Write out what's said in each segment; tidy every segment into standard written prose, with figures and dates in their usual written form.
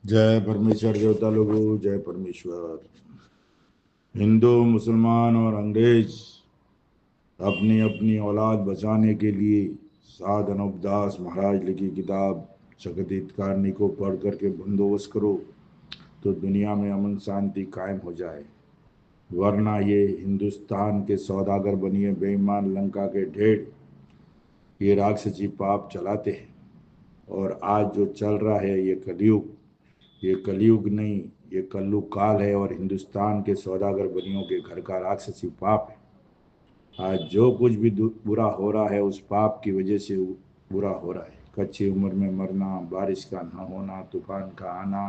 जय परमेश्वर देवता लोगों, जय परमेश्वर। हिंदू, मुसलमान और अंग्रेज अपनी अपनी औलाद बचाने के लिए साध अनूपदास महाराज लिखी किताब जगदीतकारणी को पढ़ करके बंदोबस्त करो तो दुनिया में अमन शांति कायम हो जाए। वरना ये हिंदुस्तान के सौदागर बनिए बेईमान लंका के ढेर ये राक्षसी पाप चलाते हैं। और आज जो चल रहा है ये कलयुग नहीं, ये कल्लू काल है और हिंदुस्तान के सौदागर बनियों के घर का राक्षसी पाप है। आज जो कुछ भी बुरा हो रहा है उस पाप की वजह से बुरा हो रहा है। कच्ची उम्र में मरना, बारिश का न होना, तूफान का आना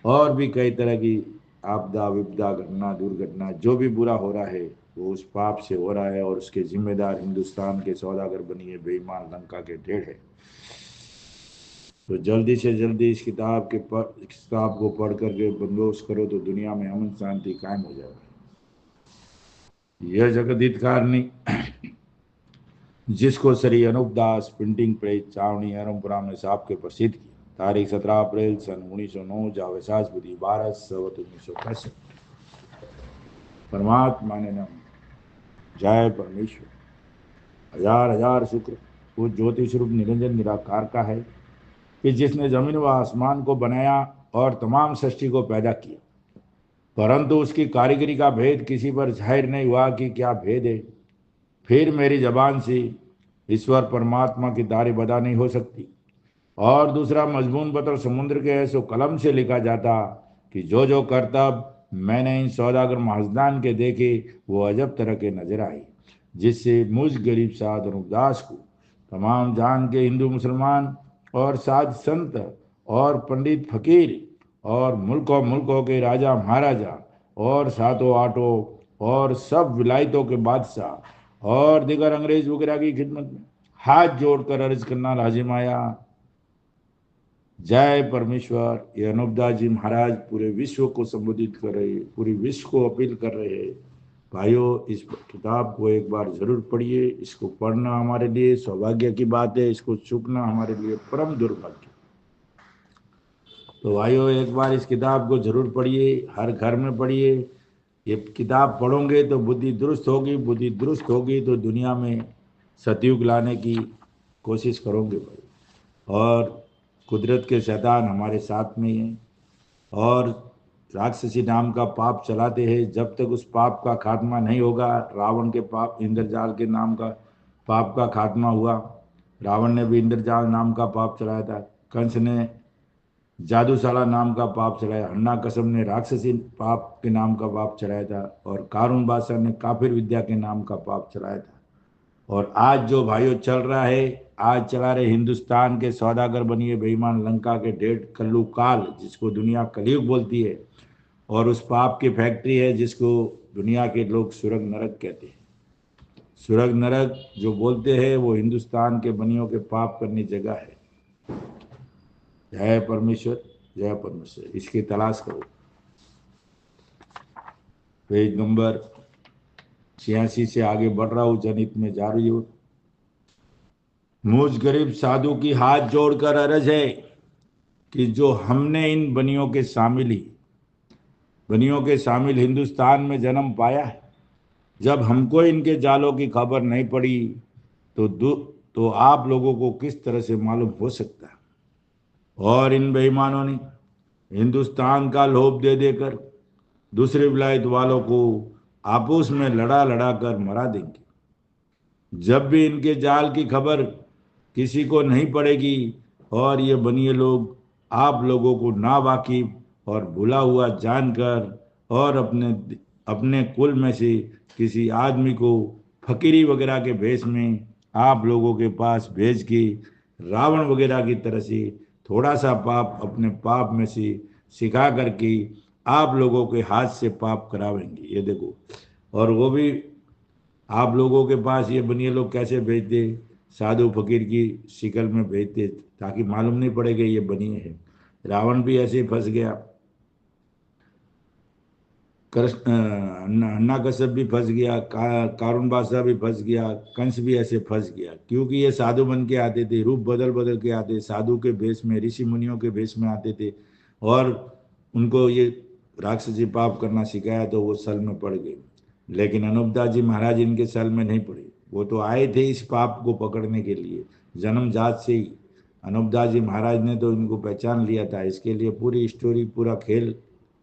और भी कई तरह की आपदा विपदा घटना दुर्घटना जो भी बुरा हो रहा है वो उस पाप से हो रहा है और उसके जिम्मेदार हिंदुस्तान के सौदागर बनिए बेईमान लंका के ढेर है। तो जल्दी से जल्दी इस किताब को पढ़ करके बंदोबस्त करो तो दुनिया में अमन शांति कायम हो जाएगा। यह जगदीतकारणी जिसको श्री अनूप दास प्रिंटिंग प्रेस चावनी अरमपुरा में साहब के प्रसिद्ध किया। तारीख 17 अप्रैल सन 1909 जावेसाज बुद्धि 12 सवत 1965। परमात्मा ने नाम जय परमेश्वर। हजार हजार शुक्र वो ज्योति स्वरूप निरंजन निराकार का है कि जिसने जमीन व आसमान को बनाया और तमाम सृष्टि को पैदा किया, परंतु उसकी कारीगरी का भेद किसी पर जाहिर नहीं हुआ कि क्या भेद है। फिर मेरी जबान से ईश्वर परमात्मा की तारीफ अदा नहीं हो सकती। और दूसरा मजमून पत्र समुद्र के ऐसो कलम से लिखा जाता कि जो जो करतब मैंने इन सौदागर महाजदान के देखे वो अजब तरह के नजर आए, जिससे मुझ गरीब साध अनुपदास को तमाम जान के हिंदू मुसलमान और साध संत और पंडित फकीर और मुल्कों के राजा महाराजा और सातों आठों और सब विलायतों के बादशाह और दिगर अंग्रेज वगैरह की खिदमत में हाथ जोड़कर अर्ज करना लाजिम आया। जय परमेश्वर। ये अनूपदास जी महाराज पूरे विश्व को संबोधित कर रहे हैं, पूरे विश्व को अपील कर रहे हैं। भाइयों, इस किताब को एक बार जरूर पढ़िए। इसको पढ़ना हमारे लिए सौभाग्य की बात है, इसको चूकना हमारे लिए परम दुर्भाग्य। तो भाइयों, एक बार इस किताब को जरूर पढ़िए, हर घर में पढ़िए। ये किताब पढ़ोगे तो बुद्धि दुरुस्त होगी, बुद्धि दुरुस्त होगी तो दुनिया में सतयुग लाने की कोशिश करोगे भाई। और कुदरत के शैतान हमारे साथ में हैं और राक्षसी नाम का पाप चलाते हैं। जब तक उस पाप का खात्मा नहीं होगा, रावण के पाप इंद्रजाल के नाम का पाप का खात्मा हुआ। रावण ने भी इंद्रजाल नाम का पाप चलाया था। कंस ने जादूशाला नाम का पाप चलाया। हन्ना कसम ने राक्षसी पाप के नाम का पाप चलाया था और कारून बादशाह ने काफिर विद्या के नाम का पाप चलाया था। और आज जो भाइयों चल रहा है, आज चला रहे हिंदुस्तान के सौदागर बनिए बेईमान लंका के डेढ़ कल्लू काल, जिसको दुनिया कलयुग बोलती है, और उस पाप की फैक्ट्री है जिसको दुनिया के लोग स्वर्ग नरक कहते हैं। स्वर्ग नरक जो बोलते हैं वो हिंदुस्तान के बनियों के पाप करने जगह है। जय परमेश्वर, जय परमेश्वर। इसकी तलाश करो। पेज नंबर 86 से आगे बढ़ रहा हूँ, जनित में जा रही हूँ। मुझ गरीब साधु की हाथ जोड़कर अर्ज है कि जो हमने इन बनियों के शामिल हिंदुस्तान में जन्म पाया है, जब हमको इनके जालों की खबर नहीं पड़ी तो आप लोगों को किस तरह से मालूम हो सकता है। और इन बेईमानों ने हिंदुस्तान का लोभ दे देकर दूसरे विलायत वालों को आपस में लड़ा लड़ा कर मरा देंगे। जब भी इनके जाल की खबर किसी को नहीं पड़ेगी और ये बनिए लोग आप लोगों को ना वाकिफ और भुला हुआ जानकर और अपने अपने कुल में से किसी आदमी को फकीरी वगैरह के भेष में आप लोगों के पास भेज के रावण वगैरह की तरह से थोड़ा सा पाप अपने पाप में से सिखा करके आप लोगों के हाथ से पाप करावेंगे। ये देखो, और वो भी आप लोगों के पास ये बनिए लोग कैसे भेजते, साधु फकीर की शिकल में भेजते ताकि मालूम नहीं पड़ेगा ये बनिए है। रावण भी ऐसे ही फंस गया, कृष्ण अन्ना कश्यप भी फंस गया, कारून बादशाह भी फंस गया, कंस भी ऐसे फंस गया, क्योंकि ये साधु बन के आते थे, रूप बदल बदल के आते, साधु के भेष में, ऋषि मुनियों के भेष में आते थे और उनको ये राक्षसी पाप करना सिखाया तो वो सल में पड़ गए। लेकिन अनूपदास जी महाराज इनके सल में नहीं पड़े, वो तो आए थे इस पाप को पकड़ने के लिए, जन्म जात से ही अनूपदास जी महाराज ने तो इनको पहचान लिया था। इसके लिए पूरी स्टोरी, पूरा खेल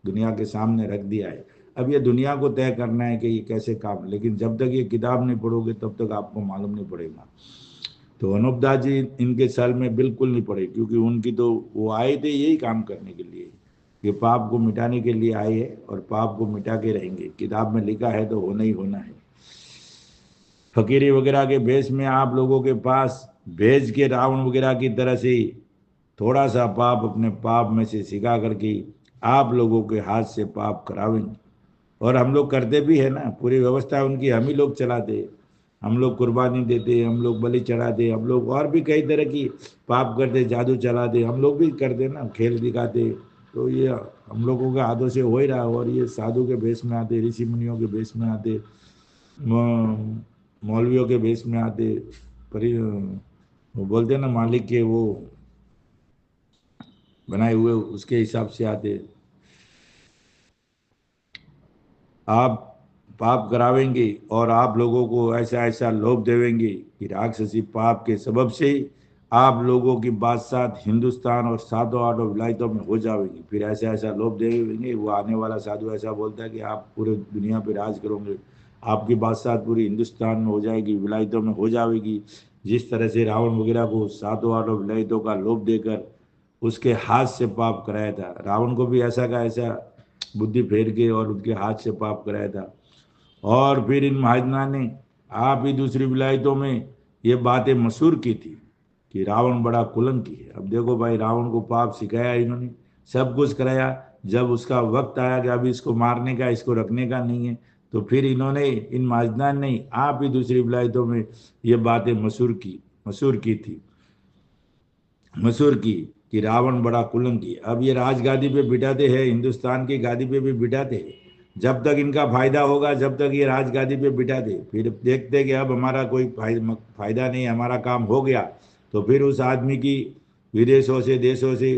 दुनिया के सामने रख दिया है। अब ये दुनिया को तय करना है कि ये कैसे काम, लेकिन जब तक ये किताब नहीं पढ़ोगे तब तक आपको मालूम नहीं पड़ेगा। तो अनूपदास जी इनके साल में बिल्कुल नहीं पड़े, क्योंकि उनकी तो वो आए थे यही काम करने के लिए, ये पाप को मिटाने के लिए आए हैं और पाप को मिटा के रहेंगे। किताब में लिखा है तो होना ही होना है। फकीरी वगैरह के भेष में आप लोगों के पास भेज के रावण वगैरह की तरह से थोड़ा सा पाप अपने पाप में से सिखा करके आप लोगों के हाथ से पाप करावेंगे। और हम लोग करते भी है ना, पूरी व्यवस्था उनकी हम ही लोग चलाते, हम लोग कुर्बानी देते, हम लोग बलि चढ़ाते, हम लोग और भी कई तरह की पाप करते, जादू चलाते, हम लोग भी करते ना, खेल दिखाते। तो ये हम लोगों के हाथों से हो ही रहा। और ये साधु के भेष में आते, ऋषि मुनियों के भेष में आते, मौलवियों के भेष में आते, परि वो बोलते हैं ना मालिक के वो बनाए हुए उसके हिसाब से आते। आप पाप करावेंगे और आप लोगों को ऐसा ऐसा लोभ देवेंगे कि राक्षसी पाप के सबब से आप लोगों की बादशाह हिंदुस्तान और सातों आठों विलायतों में हो जाएंगी। फिर ऐसा ऐसा लोभ देवेंगे, वो आने वाला साधु ऐसा बोलता है कि आप पूरे दुनिया पे राज करोगे, आपकी बादशाह पूरी हिंदुस्तान में हो जाएगी, विलायतों में हो जाएगी। जिस तरह से रावण वगैरह को सातों आठों विलायतों का लोभ देकर उसके हाथ से पाप कराया था, रावण को भी ऐसा का ऐसा बुद्धि फेर के और उनके हाथ से पाप कराया था। और फिर इन महाजना ने आप ही दूसरी विलायतों में ये बातें मशहूर की थी कि रावण बड़ा कुलंकी है। अब देखो भाई, रावण को पाप सिखाया इन्होंने, सब कुछ कराया। जब उसका वक्त आया कि अभी इसको मारने का, इसको रखने का नहीं है, तो फिर इन्होंने, इन महाजना ने आप ही दूसरी विलायतों में ये बातें मशहूर की थी, मशहूर की कि रावण बड़ा कुलंकी। अब ये राजगादी पे बिठाते हैं, हिंदुस्तान की गादी पे भी बिठाते हैं, जब तक इनका फायदा होगा, जब तक ये राजगादी पे बिठाते, फिर देखते कि अब हमारा कोई फायदा नहीं, हमारा काम हो गया, तो फिर उस आदमी की विदेशों से, देशों से,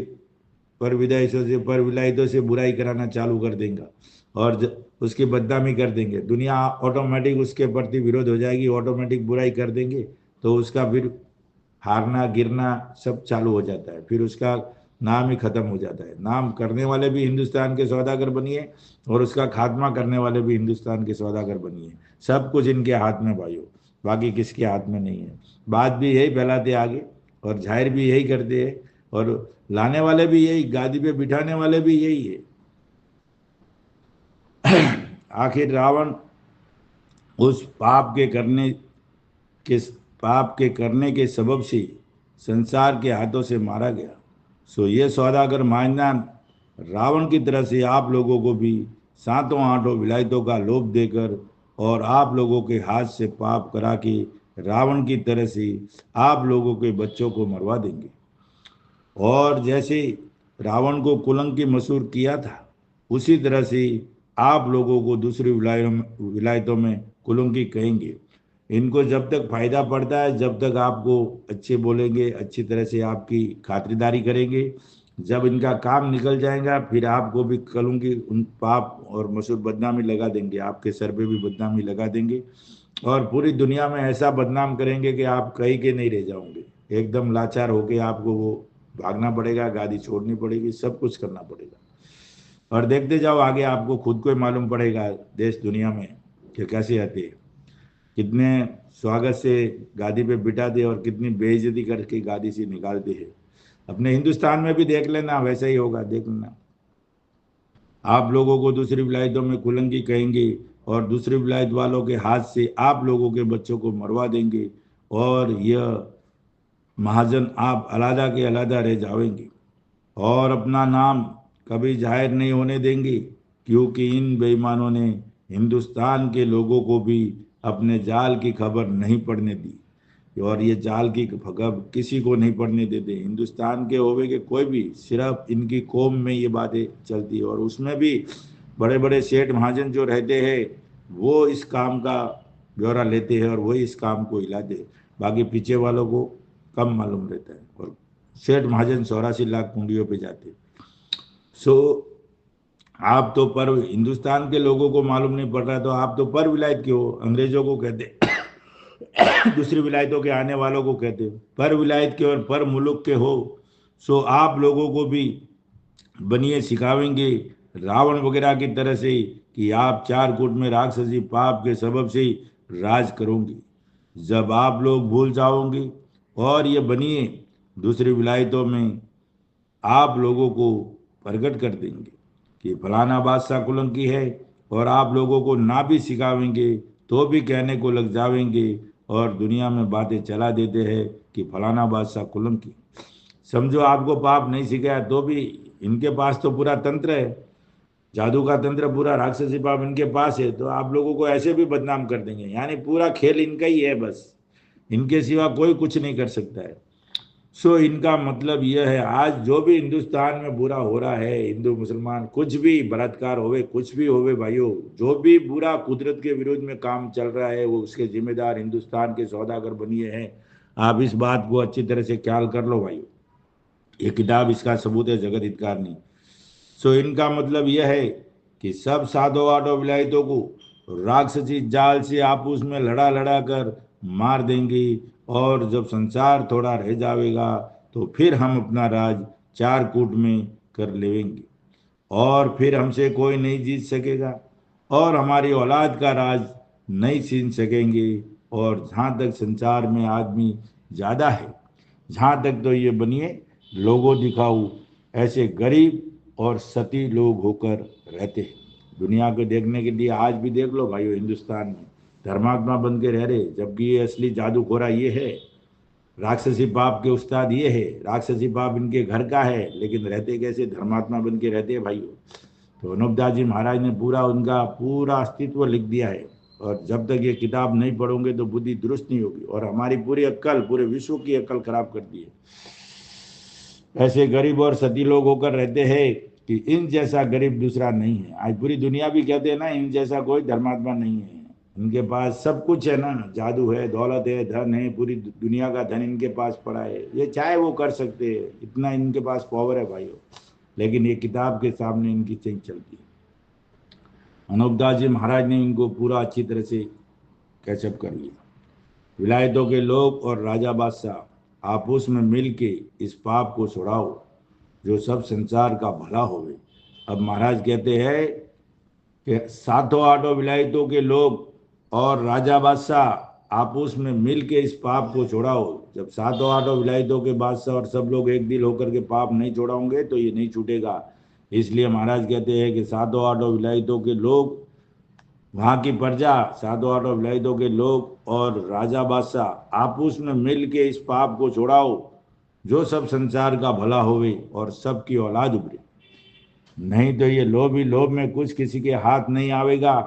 पर विदेशों से, पर विलायतों से बुराई कराना चालू कर देंगे और उसकी बदनामी कर देंगे। दुनिया ऑटोमेटिक उसके प्रति विरोध हो जाएगी, ऑटोमेटिक बुराई कर देंगे, तो उसका फिर हारना गिरना सब चालू हो जाता है, फिर उसका नाम ही खत्म हो जाता है। नाम करने वाले भी हिंदुस्तान के सौदागर बनिए और उसका खात्मा करने वाले भी हिंदुस्तान के सौदागर बनिए। सब कुछ इनके हाथ में भाइयों, बाकी किसके हाथ में नहीं है। बात भी यही फैलाते आगे और जाहिर भी यही करते हैं, और लाने वाले भी यही, गादी पे बिठाने वाले भी यही है। आखिर रावण उस के पाप के करने के सबब से संसार के हाथों से मारा गया। सो ये सौदागर मांझान रावण की तरह से आप लोगों को भी सातों आठों विलायतों का लोभ देकर और आप लोगों के हाथ से पाप करा के रावण की तरह से आप लोगों के बच्चों को मरवा देंगे। और जैसे रावण को कुलंकी मशहूर किया था, उसी तरह से आप लोगों को दूसरी विलायतों में कुलंकी कहेंगे। इनको जब तक फायदा पड़ता है, जब तक आपको अच्छे बोलेंगे, अच्छी तरह से आपकी खातिरदारी करेंगे। जब इनका काम निकल जाएगा, फिर आपको भी कलंकी, उन पाप और मशहूर बदनामी लगा देंगे, आपके सर पे भी बदनामी लगा देंगे और पूरी दुनिया में ऐसा बदनाम करेंगे कि आप कहीं के नहीं रह जाओगे। एकदम लाचार होके आपको वो भागना पड़ेगा, गादी छोड़नी पड़ेगी, सब कुछ करना पड़ेगा। और देखते जाओ आगे, आपको खुद को ही मालूम पड़ेगा देश दुनिया में कि कैसे आते हैं, कितने स्वागत से गादी पे बिठाते और कितनी बेइज्जती करके गादी से निकालते हैं। अपने हिंदुस्तान में भी देख लेना, वैसा ही होगा, देख लेना। आप लोगों को दूसरी विलायतों में कुलंगी कहेंगे और दूसरी विलायत वालों के हाथ से आप लोगों के बच्चों को मरवा देंगे, और यह महाजन आप अलहदा के अलहदा रह जाएंगे और अपना नाम कभी जाहिर नहीं होने देंगे, क्योंकि इन बेईमानों ने हिंदुस्तान के लोगों को भी अपने जाल की खबर नहीं पड़ने दी। और ये जाल की खबर किसी को नहीं पड़ने देते, हिंदुस्तान के होवे के कोई भी, सिर्फ इनकी कौम में ये बातें चलती है। और उसमें भी बड़े बड़े सेठ महाजन जो रहते हैं, वो इस काम का ब्यौरा लेते हैं और वही इस काम को हिलाते हैं, बाकी पीछे वालों को कम मालूम रहता है। और सेठ महाजन 84 लाख कुंडियों पे जाते। सो आप तो पर हिंदुस्तान के लोगों को मालूम नहीं पड़ रहा, तो आप तो पर विलायत के हो, अंग्रेजों को कहते दूसरी विलायतों के आने वालों को कहते हो पर विलायत के और पर मुल्क के हो। सो आप लोगों को भी बनिए सिखावेंगे रावण वगैरह की तरह से कि आप चार कूट में राक्षसी पाप के सबब से राज करोगे। जब आप लोग भूल जाओगे और ये बनिए दूसरी विलायतों में आप लोगों को प्रकट कर देंगे कि फलाना बादशाह कुलंकी है, और आप लोगों को ना भी सिखावेंगे तो भी कहने को लग जावेंगे और दुनिया में बातें चला देते हैं कि फलाना बादशाह कुलंकी। समझो आपको पाप नहीं सिखाया तो भी इनके पास तो पूरा तंत्र है, जादू का तंत्र, पूरा राक्षसी पाप इनके पास है, तो आप लोगों को ऐसे भी बदनाम कर देंगे। यानी पूरा खेल इनका ही है, बस इनके सिवा कोई कुछ नहीं कर सकता है। सो इनका मतलब यह है, आज जो भी हिंदुस्तान में बुरा हो रहा है, हिंदू मुसलमान कुछ भी बलात्कार होवे, कुछ भी होवे भाइयों, जो भी बुरा कुदरत के विरोध में काम चल रहा है वो उसके जिम्मेदार हिंदुस्तान के सौदागर बनिए हैं। आप इस बात को अच्छी तरह से ख्याल कर लो भाइयों, ये किताब इसका सबूत है, जगत हितकार नहीं। सो इनका मतलब यह है कि सब साधो आठों विलायतों को राक्षसी जाल से आपस में लड़ा लड़ा कर मार देंगे, और जब संसार थोड़ा रह जाएगा तो फिर हम अपना राज चार कूट में कर लेंगे और फिर हमसे कोई नहीं जीत सकेगा और हमारी औलाद का राज नहीं छीन सकेंगे। और जहाँ तक संसार में आदमी ज़्यादा है, जहाँ तक तो ये बनिए लोगों दिखाऊ ऐसे गरीब और सती लोग होकर रहते हैं। दुनिया को देखने के लिए आज भी देख लो भाइयों, हिंदुस्तान में धर्मात्मा बन के रह रहे, जबकि ये असली जादूखोरा ये है, राक्षसी पाप के उस्ताद ये है, राक्षसी पाप इनके घर का है, लेकिन रहते कैसे धर्मात्मा बन के रहते हैं भाइयों। तो अनुपदास जी महाराज ने पूरा उनका पूरा अस्तित्व लिख दिया है, और जब तक ये किताब नहीं पढ़ोगे तो बुद्धि दुरुस्त नहीं होगी, और हमारी पूरी अक्ल, पूरे विश्व की अक्ल खराब कर दी है। ऐसे गरीब और सती लोग होकर रहते हैं कि इन जैसा गरीब दूसरा नहीं है। आज पूरी दुनिया भी कहते हैं ना, इन जैसा कोई धर्मात्मा नहीं है। इनके पास सब कुछ है ना, जादू है, दौलत है, धन है, पूरी दुनिया का धन इनके पास पड़ा है, ये चाहे वो कर सकते हैं, इतना इनके पास पावर है भाइयों। लेकिन ये किताब के सामने इनकी चेंज चलती है। अनुपदास जी महाराज ने इनको पूरा अच्छी तरह से कैचअप कर लिया। विलायतों के लोग और राजा बादशाह आपस में मिल के इस पाप को छुड़ाओ जो सब संसार का भला होवे। अब महाराज कहते हैं कि सातों आठों विलायतों के लोग और राजा बादशाह आपस में मिल के इस पाप को छोड़ाओ। जब सातों आठों विलायतों के बादशाह और सब लोग एक दिल होकर के पाप नहीं छोड़ाओगे तो ये नहीं छूटेगा। इसलिए महाराज कहते हैं कि सातों आठों विलायतों के लोग, वहाँ की प्रजा, सातों आठों विलायतों के लोग और राजा बादशाह आपस में मिल के इस पाप को छोड़ाओ जो सब संसार का भला होवे और सबकी औलाद उभरे। नहीं तो ये लोभ ही लोभ में कुछ किसी के हाथ नहीं आवेगा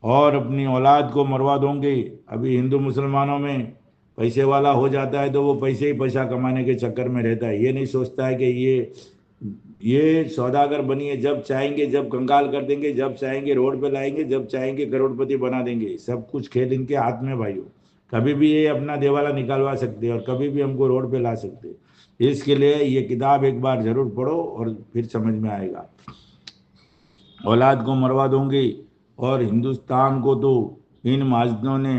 और अपनी औलाद को मरवा दोगे। अभी हिंदू मुसलमानों में पैसे वाला हो जाता है तो वो पैसे ही पैसा कमाने के चक्कर में रहता है, ये नहीं सोचता है कि ये सौदागर बनिए, जब चाहेंगे जब कंगाल कर देंगे, जब चाहेंगे रोड पे लाएंगे, जब चाहेंगे करोड़पति बना देंगे। सब कुछ खेल इनके हाथ में भाइयों, कभी भी ये अपना देवाला निकालवा सकते हैं और कभी भी हमको रोड पे ला सकते हैं। इसके लिए ये किताब एक बार जरूर पढ़ो और फिर समझ में आएगा। औलाद को मरवा दूंगी, और हिंदुस्तान को तो इन महाजनों ने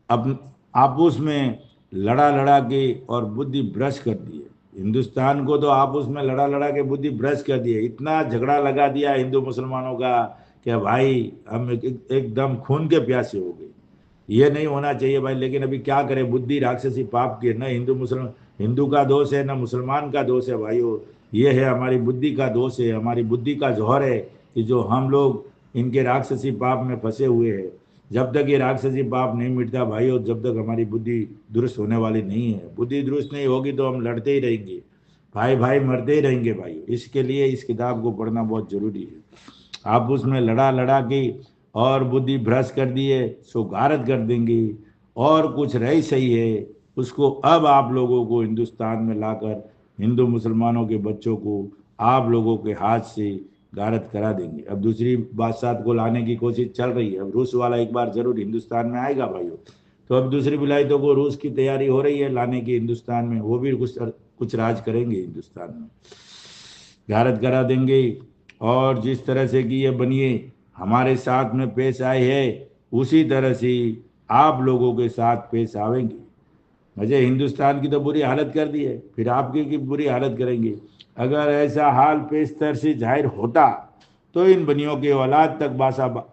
अप आपस में लड़ा लड़ा के और बुद्धि भ्रष्ट कर दी है। हिंदुस्तान को तो आपस में लड़ा लड़ा के बुद्धि भ्रष्ट कर दी है, इतना झगड़ा लगा दिया हिंदू मुसलमानों का कि भाई हम एकदम खून के प्यासे हो गए। ये नहीं होना चाहिए भाई, लेकिन अभी क्या करें, बुद्धि राक्षसी पाप की है। न हिंदू मुसलमान, हिंदू का दोष है न मुसलमान का दोष है भाइयों, ये है हमारी बुद्धि का दोष है, हमारी बुद्धि का जौहर है कि जो हम लोग इनके राक्षसी पाप में फंसे हुए हैं। जब तक ये राक्षसी पाप नहीं मिटता भाइयों, जब तक हमारी बुद्धि दुरुस्त होने वाली नहीं है। बुद्धि दुरुस्त नहीं होगी तो हम लड़ते ही रहेंगे, भाई भाई मरते ही रहेंगे भाइयों। इसके लिए इस किताब को पढ़ना बहुत जरूरी है। आप उसमें लड़ा लड़ा के और बुद्धि भ्रष्ट कर दिए सो गारत कर देंगे, और कुछ रही सही है उसको अब आप लोगों को हिंदुस्तान में लाकर हिंदू मुसलमानों के बच्चों को आप लोगों के हाथ से गारत करा देंगे। अब दूसरी बादशाह को लाने की कोशिश चल रही है, अब रूस वाला एक बार जरूर हिंदुस्तान में आएगा भाइयों। तो अब दूसरी विलायतों को रूस की तैयारी हो रही है लाने की हिंदुस्तान में, वो भी कुछ राज करेंगे हिंदुस्तान में। गारत करा देंगे। और जिस तरह से कि ये बनिए हमारे साथ में पेश आए हैं, उसी तरह से आप लोगों के साथ पेश आवेंगे। मुझे हिंदुस्तान की तो बुरी हालत कर दी है, फिर आपकी की बुरी हालत करेंगे। अगर ऐसा हाल पेशतर से जाहिर होता तो इन बनियों के औलाद तक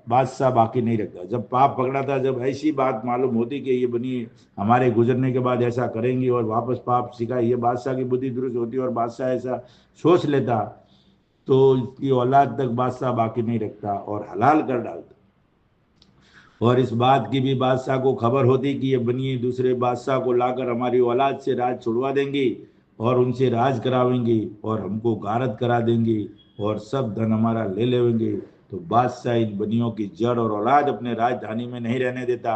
बादशाह बाकी नहीं रखता। जब पाप पकड़ा था, जब ऐसी बात मालूम होती कि ये बनी हमारे गुजरने के बाद ऐसा करेंगी और वापस पाप सिखाए, ये बादशाह की बुद्धि दुरुस्त होती और बादशाह ऐसा सोच लेता, तो इसकी औलाद तक बादशाह बाकी नहीं रखता और हलाल कर डालता। और इस बात की भी बादशाह को खबर होती कि ये बनिए दूसरे बादशाह को लाकर हमारी औलाद से राज छुड़वा देंगे और उनसे राज करावेंगे और हमको गारत करा देंगे और सब धन हमारा ले लेंगे। तो बादशाह इन बनियों की जड़ और औलाद अपने राजधानी में नहीं रहने देता।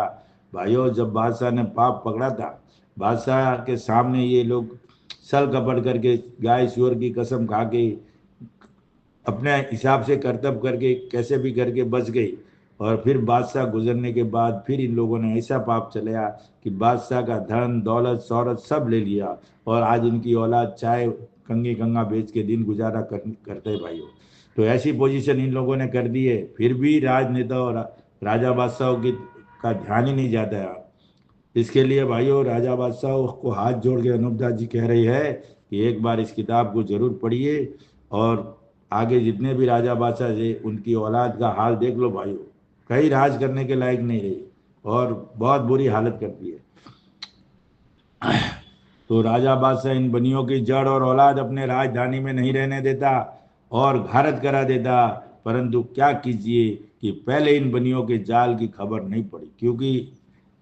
भाइयों, जब बादशाह ने पाप पकड़ा था, बादशाह के सामने ये लोग छल कपट करके गाय सुअर की कसम खा के अपने हिसाब से करतब करके कैसे भी करके बच गई। और फिर बादशाह गुजरने के बाद फिर इन लोगों ने ऐसा पाप चलाया कि बादशाह का धन दौलत शौहरत सब ले लिया और आज इनकी औलाद चाय कंगी कंगा बेच के दिन गुजारा करते भाइयों। तो ऐसी पोजीशन इन लोगों ने कर दी है, फिर भी राजनेता और राजा बादशाहों की का ध्यान ही नहीं जाता है। इसके लिए भाइयों राजा बादशाह को हाथ जोड़ के अनूपदास जी कह रही है कि एक बार इस किताब को जरूर पढ़िए और आगे जितने भी राजा बादशाह थे उनकी औलाद का हाल देख लो भाइयों, कहीं राज करने के लायक नहीं रही और बहुत बुरी हालत करती है। तो राजा बादशाह इन बनियों की जड़ और औलाद अपने राजधानी में नहीं रहने देता और घारत करा देता। परंतु क्या कीजिए कि पहले इन बनियों के जाल की खबर नहीं पड़ी, क्योंकि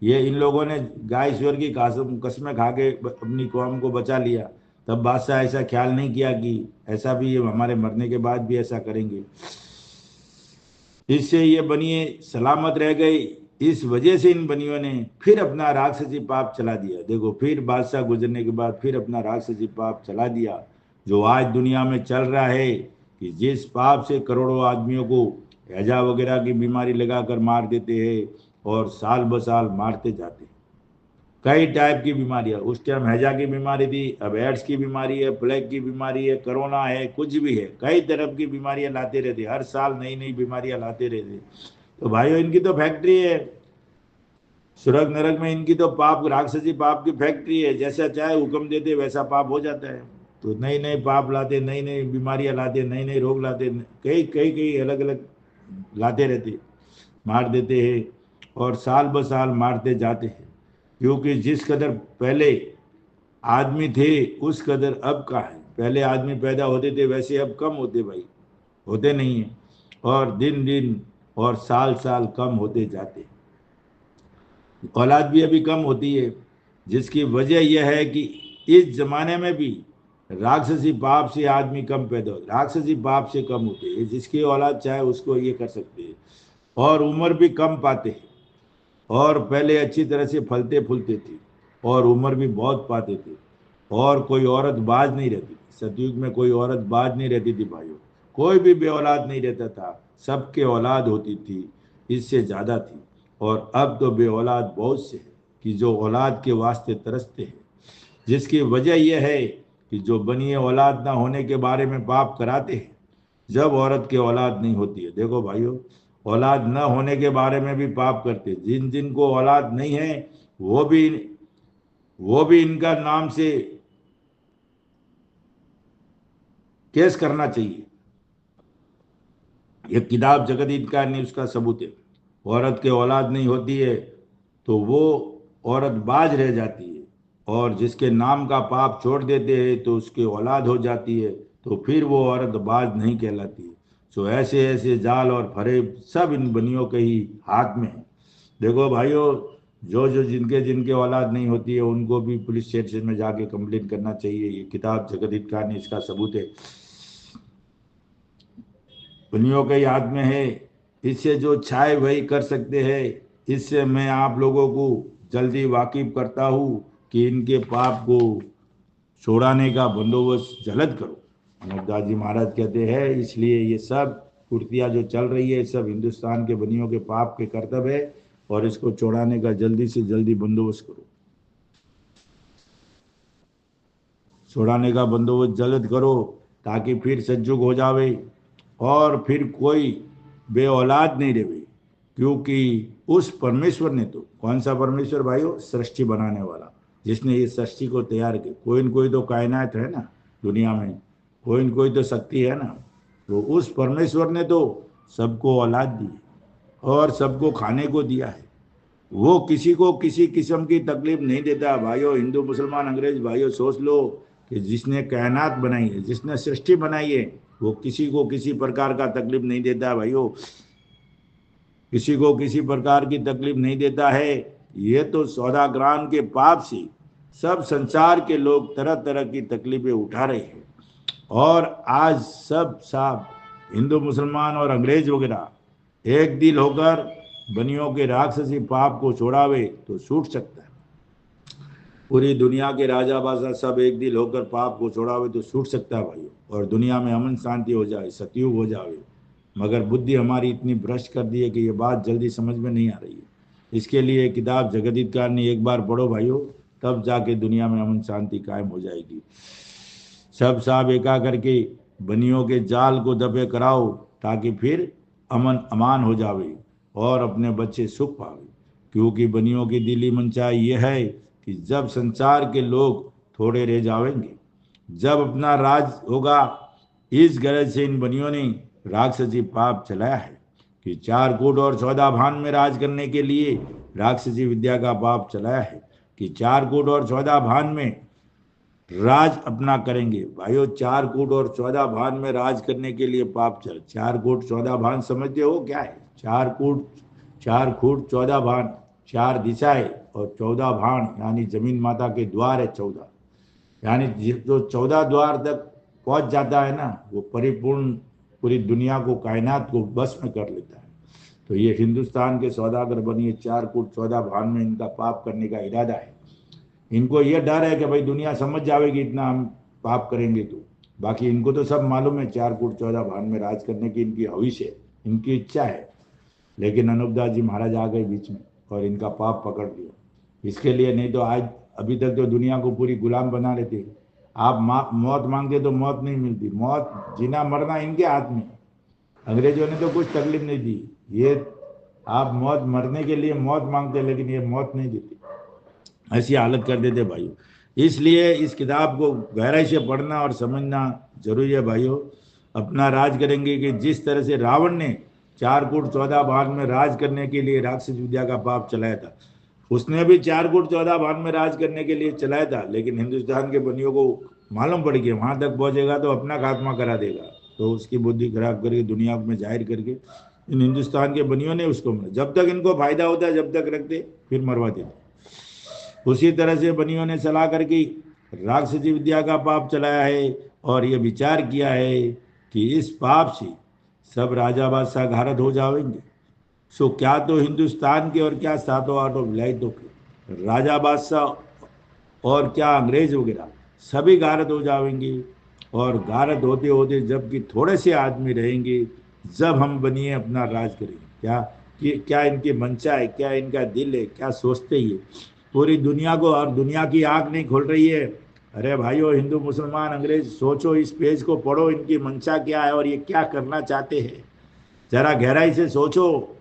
ये इन लोगों ने गाय ईश्वर की कसमें खा के अपनी कौम को बचा लिया। तब बादशाह ऐसा ख्याल नहीं किया कि ऐसा भी ये हमारे मरने के बाद भी ऐसा करेंगे। इससे ये बनिए सलामत रह गई। इस वजह से इन बनियों ने फिर अपना राक्षसी पाप चला दिया। देखो, फिर बादशाह गुजरने के बाद फिर अपना राक्षसी पाप चला दिया, जो आज दुनिया में चल रहा है कि जिस पाप से करोड़ों आदमियों को हैजा वगैरह की बीमारी लगाकर मार देते हैं और साल ब साल मारते जाते हैं। कई टाइप की बीमारियां, उस टाइम हैजा की बीमारी थी, अब एड्स की बीमारी है, प्लेग की बीमारी है, कोरोना है, कुछ भी है, कई तरफ की बीमारियां लाते रहते, हर साल नई नई बीमारियां लाते रहते। तो भाइयों, इनकी तो फैक्ट्री है, स्वर्ग नरक में इनकी तो पाप राक्षसी पाप की फैक्ट्री है। जैसा चाहे हुक्म देते वैसा पाप हो जाता है। तो नई नई पाप लाते, नई नई बीमारियां लाते, नई नई रोग लाते, कई कई कई अलग अलग लाते रहते, मार देते हैं और साल ब साल मारते जाते हैं। क्योंकि जिस कदर पहले आदमी थे उस कदर अब का है। पहले आदमी पैदा होते थे वैसे अब कम होते भाई, होते नहीं है। और दिन दिन और साल साल कम होते जाते, औलाद भी अभी कम होती है। जिसकी वजह यह है कि इस जमाने में भी राक्षसी पाप से आदमी कम पैदा होते, राक्षसी पाप से कम होते हैं। जिसकी औलाद चाहे उसको ये कर सकते हैं और उम्र भी कम पाते हैं। और पहले अच्छी तरह से फलते फूलते थे और उम्र भी बहुत पाते थे और कोई औरत बाज नहीं रहती थी। सतयुग में कोई औरत बाज नहीं रहती थी भाइयों, कोई भी बे औलाद नहीं रहता था, सबके औलाद होती थी, इससे ज़्यादा थी। और अब तो बे औलाद बहुत से हैं कि जो औलाद के वास्ते तरसते हैं। जिसकी वजह यह है कि जो बनिए औलाद ना होने के बारे में पाप कराते हैं, जब औरत की औलाद नहीं होती है। देखो भाइयों, औलाद न होने के बारे में भी पाप करते, जिन जिन को औलाद नहीं है वो भी इनका नाम से केस करना चाहिए। ये किताब जगत हित का नहीं, उसका सबूत है। औरत के औलाद नहीं होती है तो वो औरत बाज रह जाती है, और जिसके नाम का पाप छोड़ देते हैं तो उसकी औलाद हो जाती है, तो फिर वो औरत बाज नहीं कहलाती है। सो ऐसे ऐसे जाल और फरेब सब इन बनियों के ही हाथ में है। देखो भाइयों, जो जो जिनके जिनके औलाद नहीं होती है उनको भी पुलिस स्टेशन में जाके कंप्लेन करना चाहिए। ये किताब जगत हित का नहीं, इसका सबूत है। दुनिया के हाथ में है। इससे जो चाहे वही कर सकते हैं। इससे मैं आप लोगों को जल्दी वाकिफ करता हूँ कि इनके पाप को छुड़ाने का बंदोबस्त जल्द करो। अनंतदास जी महाराज कहते हैं, इसलिए ये सब कुर्तियाँ जो चल रही है सब हिंदुस्तान के बनियों के पाप के कर्तव्य है और इसको छुड़ाने का जल्दी से जल्दी बंदोबस्त करो, छुड़ाने का बंदोबस्त जल्द करो। ताकि फिर सज्जुग हो जावे और फिर कोई बे औलाद नहीं रहे, क्योंकि उस परमेश्वर ने तो, कौन सा परमेश्वर भाइयों? सृष्टि बनाने वाला, जिसने ये सृष्टि को तैयार किया। कोई न कोई तो कायनात है ना दुनिया में, कोई न कोई तो शक्ति है ना। तो उस परमेश्वर ने तो सबको औलाद दी और सबको खाने को दिया है। वो किसी को किसी किस्म की तकलीफ नहीं देता भाइयों। हिंदू मुसलमान अंग्रेज भाइयों, सोच लो कि जिसने कायनात बनाई है, जिसने सृष्टि बनाई है, वो किसी को किसी प्रकार का तकलीफ नहीं देता भाइयों, किसी को किसी प्रकार की तकलीफ नहीं देता है। ये तो सौदाग्राम के पाप से सब संसार के लोग तरह तरह की तकलीफें उठा रहे हैं। और आज सब साहब हिंदू मुसलमान और अंग्रेज वगैरह एक दिल होकर बनियों के राक्षसी पाप को छोड़ावे तो छूट सकता है। पूरी दुनिया के राजा बादशाह सब एक दिल होकर पाप को छोड़ावे तो छूट सकता है भाइयों, और दुनिया में अमन शांति हो जाए, सतयुग हो जाए। मगर बुद्धि हमारी इतनी भ्रष्ट कर दी है कि ये बात जल्दी समझ में नहीं आ रही है। इसके लिए किताब जगदीतकार ने एक बार पढ़ो भाइयों, तब जाके दुनिया में अमन शांति कायम हो जाएगी। सब साहब एका करके बनियों के जाल को दबे कराओ, ताकि फिर अमन अमान हो जावे और अपने बच्चे सुख पावे। क्योंकि बनियों की दिली मंशा ये है कि जब संसार के लोग थोड़े रह जाएंगे, जब अपना राज होगा, इस गरज से इन बनियों ने राक्षसी पाप चलाया है कि 4 कूट और 14 भान में राज करने के लिए राक्षसी विद्या का पाप चलाया है कि 4 कूट और 14 भान में राज अपना करेंगे। भाइयों 4 कूट और 14 भान में राज करने के लिए पाप चल। 4 कूट 14 भान समझते हो क्या है? 4 कूट 14 भान, 4 दिशाएं और 14 भान यानी जमीन माता के द्वार है 14, यानी जो 14 द्वार तक पहुंच जाता है ना, वो परिपूर्ण पूरी दुनिया को, कायनात को बस में कर लेता है। तो ये हिंदुस्तान के सौदागर बनिए 4 कूट 14 भान में इनका पाप करने का इरादा है। इनको ये डर है कि भाई दुनिया समझ जाएगी इतना हम पाप करेंगे तो। बाकी इनको तो सब मालूम है 4 कूट 14 भान में राज करने की इनकी हविष्य है, इनकी इच्छा है। लेकिन अनूपदास जी महाराज आ गए बीच में और इनका पाप पकड़ लिया। इसके लिए, नहीं तो आज अभी तक तो दुनिया को पूरी गुलाम बना लेते। आप मौत मांगते तो मौत नहीं मिलती, मौत जीना मरना इनके हाथ में। अंग्रेजों ने तो कुछ तकलीफ नहीं दी, ये आप मौत मरने के लिए मौत मांगते, लेकिन ये मौत नहीं देती, ऐसी हालत कर देते भाइयों। इसलिए इस किताब को गहराई से पढ़ना और समझना जरूरी है भाइयों। अपना राज करेंगे कि जिस तरह से रावण ने 4 कूट 14 भान में राज करने के लिए राक्षस विद्या का पाप चलाया था, उसने भी 4 कूट 14 भान में राज करने के लिए चलाया था। लेकिन हिंदुस्तान के बनियों को मालूम पड़ गया वहां तक पहुंचेगा तो अपना खात्मा करा देगा, तो उसकी बुद्धि खराब करके दुनिया में जाहिर करके इन हिंदुस्तान के बनियों ने उसको, जब तक इनको फायदा होता है जब तक रखते, फिर मरवा देते। उसी तरह से बनियों ने सलाह करके राक्षसी विद्या का पाप चलाया है और ये विचार किया है कि इस पाप से सब राजा बादशाह घारत हो जाएंगे। सो क्या तो हिंदुस्तान के और क्या सातों आठों विलायतों के राजा बादशाह और क्या अंग्रेज वगैरह सभी घारत हो जाएंगे। और घारत होते होते जबकि थोड़े से आदमी रहेंगे, जब हम बनिए अपना राज करेंगे। क्या इनकी मंशा है, क्या इनका दिल है, क्या सोचते ही पूरी दुनिया को, और दुनिया की आंख नहीं खोल रही है। अरे भाइयों हिंदू मुसलमान अंग्रेज, सोचो, इस पेज को पढ़ो, इनकी मंशा क्या है और ये क्या करना चाहते हैं, जरा गहराई से सोचो।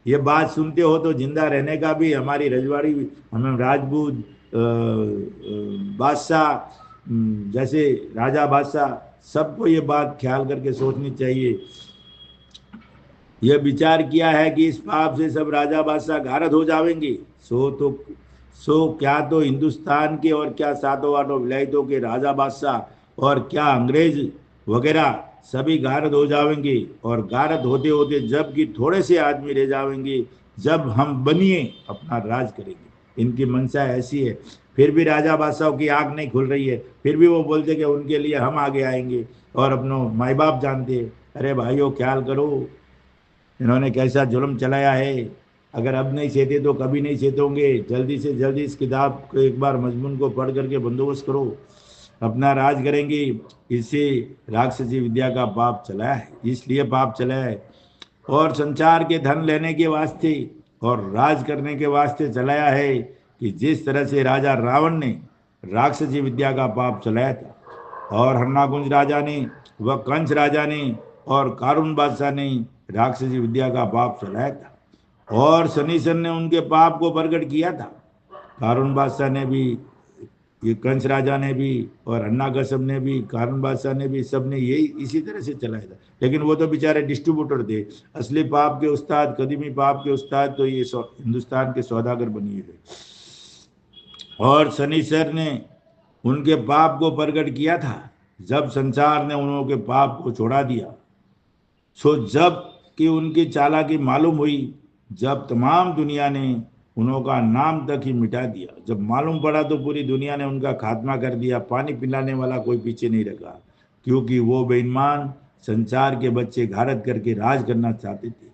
ये बात सुनते हो तो जिंदा रहने का भी, हमारी रजवाड़ी, हमें राजपूत बादशाह जैसे राजा बादशाह सबको ये बात ख्याल करके सोचनी चाहिए। यह विचार किया है कि इस पाप से सब राजा बादशाह घारत हो जाएंगे। सो क्या तो हिंदुस्तान के और क्या सातों आठों विलायतों के राजा बादशाह और क्या अंग्रेज वगैरह सभी गारद हो जाएंगे। और गारद होते होते जबकि थोड़े से आदमी रह जाएंगे, जब हम बनिए अपना राज करेंगे। इनकी मंशा ऐसी है। फिर भी राजा बादशाहों की आंख नहीं खुल रही है, फिर भी वो बोलते कि उनके लिए हम आगे आएंगे और अपनों माई बाप जानते हैं। अरे भाइयों ख्याल करो, इन्होंने कैसा जुल्म चलाया है। अगर अब नहीं सहते तो कभी नहीं सहते। जल्दी से जल्दी इस किताब को एक बार मजमून को पढ़ करके बंदोबस्त करो, अपना राज करेंगे। इससे राक्षसी विद्या का पाप चलाया है, इसलिए पाप चलाया है, और संसार के धन लेने के वास्ते और राज करने के वास्ते चलाया है कि जिस तरह से राजा रावण ने राक्षसी विद्या का पाप चलाया था, और हन्नाकुंज राजा ने व कंस राजा ने और कारून बादशाह ने राक्षसी विद्या का पाप चलाया था और शनिश्चर ने उनके पाप को प्रकट किया था। कारून बादशाह ने भी, ये कंस राजा ने भी और अन्ना कश्यप ने भी, कारून बादशाह ने भी, सब ने यही इसी तरह से चलाया था। लेकिन वो तो बेचारे डिस्ट्रीब्यूटर थे। असली पाप के उस्ताद, कदीमी पाप के उस्ताद तो ये हिंदुस्तान के सौदागर बनिए थे। और शनिश्चर ने उनके पाप को प्रकट किया था जब संसार ने उनके पाप को छोड़ा दिया। सो जब कि उनकी चालाकी मालूम हुई, जब तमाम दुनिया ने उनका नाम तक ही मिटा दिया। जब मालूम पड़ा तो पूरी दुनिया ने उनका खात्मा कर दिया। पानी पिलाने वाला कोई पीछे नहीं रखा, क्योंकि वो बेईमान संसार के बच्चे घारत करके राज करना चाहते थे।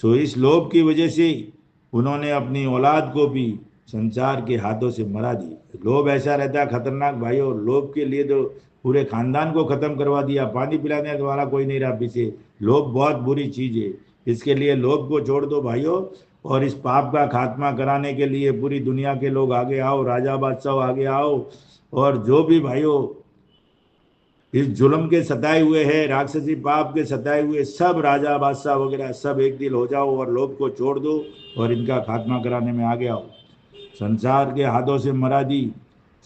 सो इस लोभ की वजह से उन्होंने अपनी औलाद को भी संसार के हाथों से मरा दिया। लोभ ऐसा रहता है खतरनाक भाइयों, लोभ के लिए तो पूरे खानदान को खत्म करवा दिया। पानी पिलाने वाला कोई नहीं रहा पीछे। लोभ बहुत बुरी चीज है, इसके लिए लोभ को छोड़ दो भाइयों। और इस पाप का खात्मा कराने के लिए पूरी दुनिया के लोग आगे आओ, राजा बादशाह आगे आओ। और जो भी भाइयों इस जुल्म के सताए हुए हैं, राक्षसी पाप के सताए हुए सब राजा बादशाह वगैरह सब एक दिल हो जाओ और लोभ को छोड़ दो और इनका खात्मा कराने में आगे आओ। संसार के हाथों से मरा दी।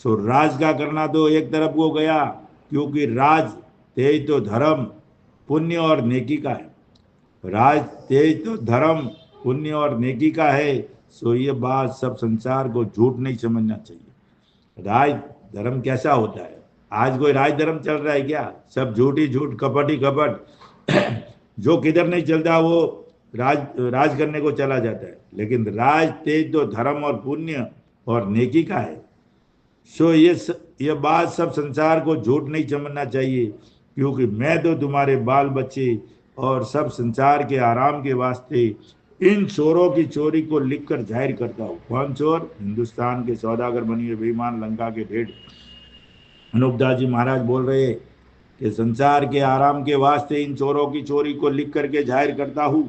सो राज का करना तो एक तरफ को गया, क्योंकि राज तेज तो धर्म पुण्य और नेकी का है। राज तेज तो धर्म पुण्य और नेकी का है। सो ये बात सब संसार को झूठ नहीं समझना चाहिए। राज धर्म कैसा होता है? आज कोई राज धर्म चल रहा है क्या? सब झूठ ही झूठ, कपट ही कपट। जो किधर नहीं चलता वो राज करने को चला जाता है। लेकिन राज तेज तो धर्म और पुण्य और नेकी का है। सो ये बात सब संसार को झूठ नहीं समझना चाहिए, क्योंकि मैं तो तुम्हारे बाल बच्चे और सब संसार के आराम के वास्ते इन चोरों की चोरी को लिखकर जाहिर करता हूँ। कौन चोर? हिंदुस्तान के सौदागर बनिए बेईमान, लंका के ढेर। अनूपदास जी महाराज बोल रहे कि संसार के आराम के वास्ते इन चोरों की चोरी को लिख करके जाहिर करता हूँ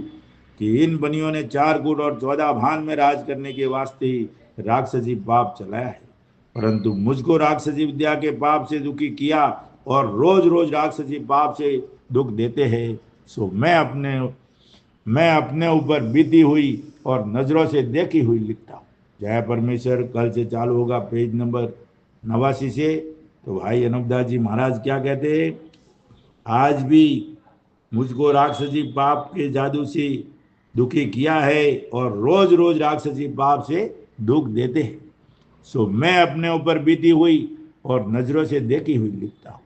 कि इन बनियों ने 4 गुट और 14 भान में राज करने के वास्ते राक्षसी पाप चलाया है। परंतु मुझको राक्षसी विद्या के पाप से दुखी किया और रोज रोज राक्षसी पाप से दुख देते हैं। सो मैं अपने ऊपर बीती हुई और नजरों से देखी हुई लिखता हूँ। जय परमेश्वर। कल से चालू होगा पेज नंबर 89 से। तो भाई अनूपदास जी महाराज क्या कहते हैं? आज भी मुझको राक्षसी पाप के जादू से दुखी किया है और रोज रोज राक्षसी पाप से दुख देते हैं। सो मैं अपने ऊपर बीती हुई और नजरों से देखी हुई लिखता हूँ।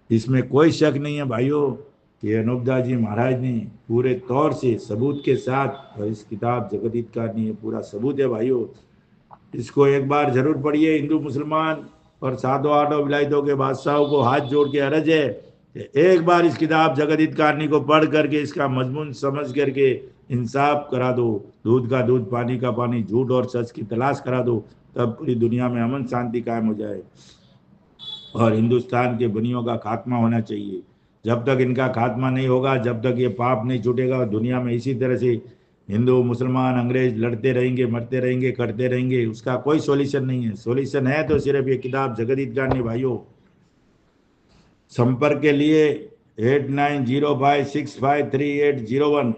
इसमें कोई शक नहीं है भाइयों कि अनूपदास जी महाराज ने पूरे तौर से सबूत के साथ, और इस किताब जगत हितकारी ये पूरा सबूत है भाइयों। इसको एक बार जरूर पढ़िए। हिंदू मुसलमान और सातों आठों विलायतों के बादशाहों को हाथ जोड़ के अर्ज है कि एक बार इस किताब जगत हितकारी को पढ़ करके इसका मजमून समझ करके इंसाफ करा दो। दूध का दूध, पानी का पानी, झूठ और सच की तलाश करा दो, तब पूरी दुनिया में अमन शांति कायम हो जाए और हिंदुस्तान के बनियों का खात्मा होना चाहिए। जब तक इनका खात्मा नहीं होगा, जब तक ये पाप नहीं छूटेगा, दुनिया में इसी तरह से हिंदू मुसलमान अंग्रेज लड़ते रहेंगे, मरते रहेंगे, करते रहेंगे। उसका कोई सॉल्यूशन नहीं है। सॉल्यूशन है तो सिर्फ ये किताब जगत हितकारी भाइयों। संपर्क के लिए 8905653801।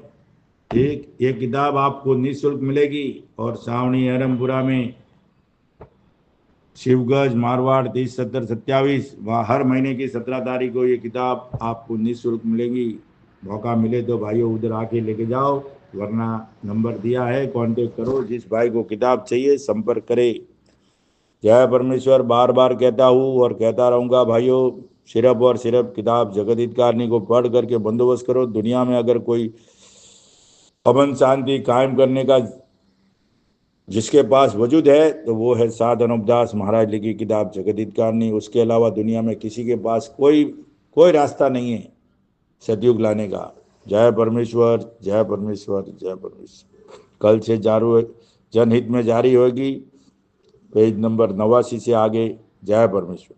ये किताब आपको निःशुल्क मिलेगी और सावनी अहरमपुरा में शिवगंज मारवाड़ 307027 वहाँ हर महीने की 17 तारीख को ये किताब आपको निःशुल्क मिलेगी। मौका मिले तो भाइयों उधर आके लेके जाओ, वरना नंबर दिया है, कांटेक्ट करो। जिस भाई को किताब चाहिए संपर्क करे। जय परमेश्वर। बार बार कहता हूँ और कहता रहूँगा भाइयों, सिर्फ और सिर्फ किताब जगत हितकारी को पढ़ करके बंदोबस्त करो। दुनिया में अगर कोई अमन शांति कायम करने का जिसके पास वजूद है तो वो है साध अनूपदास महाराज लिखी किताब जगत हितकारी। उसके अलावा दुनिया में किसी के पास कोई रास्ता नहीं है सतयुग लाने का। जय परमेश्वर, जय परमेश्वर, जय परमेश्वर। कल से जनहित में जारी होगी पेज नंबर 89 से आगे। जय परमेश्वर।